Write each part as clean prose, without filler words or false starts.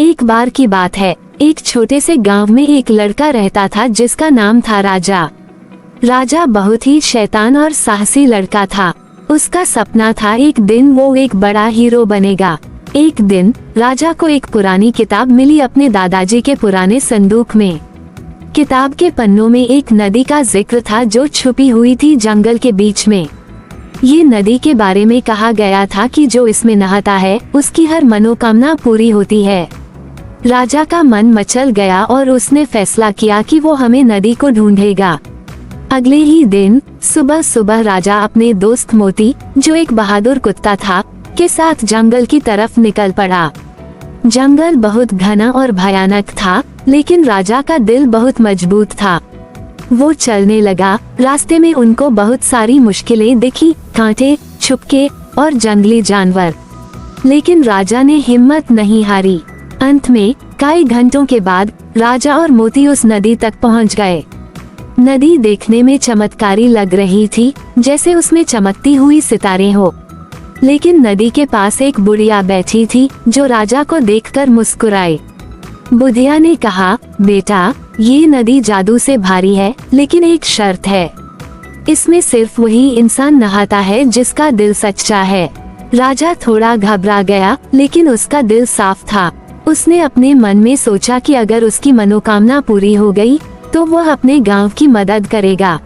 एक बार की बात है, एक छोटे से गांव में एक लड़का रहता था जिसका नाम था राजा। राजा बहुत ही शैतान और साहसी लड़का था। उसका सपना था एक दिन वो एक बड़ा हीरो बनेगा। एक दिन राजा को एक पुरानी किताब मिली अपने दादाजी के पुराने संदूक में। किताब के पन्नों में एक नदी का जिक्र था जो छुपी हुई थी जंगल के बीच में। ये नदी के बारे में कहा गया था कि जो इसमें नहाता है उसकी हर मनोकामना पूरी होती है। राजा का मन मचल गया और उसने फैसला किया कि वो हमें नदी को ढूंढेगा। अगले ही दिन सुबह सुबह राजा अपने दोस्त मोती, जो एक बहादुर कुत्ता था, के साथ जंगल की तरफ निकल पड़ा। जंगल बहुत घना और भयानक था, लेकिन राजा का दिल बहुत मजबूत था। वो चलने लगा। रास्ते में उनको बहुत सारी मुश्किलें दिखी, कांटे, छुपके और जंगली जानवर, लेकिन राजा ने हिम्मत नहीं हारी। अंत में कई घंटों के बाद राजा और मोती उस नदी तक पहुंच गए। नदी देखने में चमत्कारी लग रही थी, जैसे उसमें चमकती हुई सितारे हो। लेकिन नदी के पास एक बुढ़िया बैठी थी जो राजा को देखकर मुस्कुराई। बुढ़िया ने कहा, बेटा, ये नदी जादू से भारी है, लेकिन एक शर्त है। इसमें सिर्फ वही इंसान नहाता है जिसका दिल सच्चा है। राजा थोड़ा घबरा गया, लेकिन उसका दिल साफ था। उसने अपने मन में सोचा कि अगर उसकी मनोकामना पूरी हो गई तो वह अपने गांव की मदद करेगा।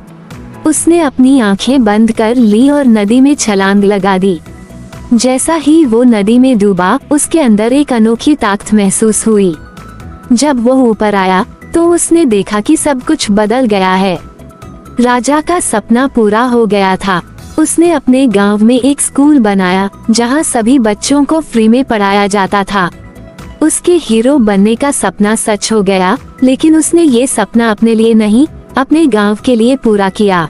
उसने अपनी आंखें बंद कर ली और नदी में छलांग लगा दी। जैसा ही वो नदी में डूबा, उसके अंदर एक अनोखी ताकत महसूस हुई। जब वो ऊपर आया तो उसने देखा कि सब कुछ बदल गया है। राजा का सपना पूरा हो गया था। उसने अपने गांव में एक स्कूल बनाया जहां सभी बच्चों को फ्री में पढ़ाया जाता था। उसके हीरो बनने का सपना सच हो गया, लेकिन उसने ये सपना अपने लिए नहीं, अपने गांव के लिए पूरा किया।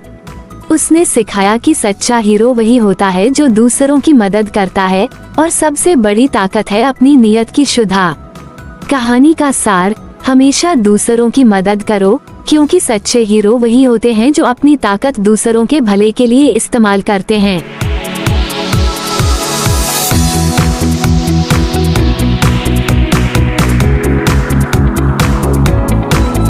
उसने सिखाया कि सच्चा हीरो वही होता है जो दूसरों की मदद करता है, और सबसे बड़ी ताकत है अपनी नीयत की शुद्धा। कहानी का सार, हमेशा दूसरों की मदद करो, क्योंकि सच्चे हीरो वही होते हैं जो अपनी ताकत दूसरों के भले के लिए इस्तेमाल करते हैं।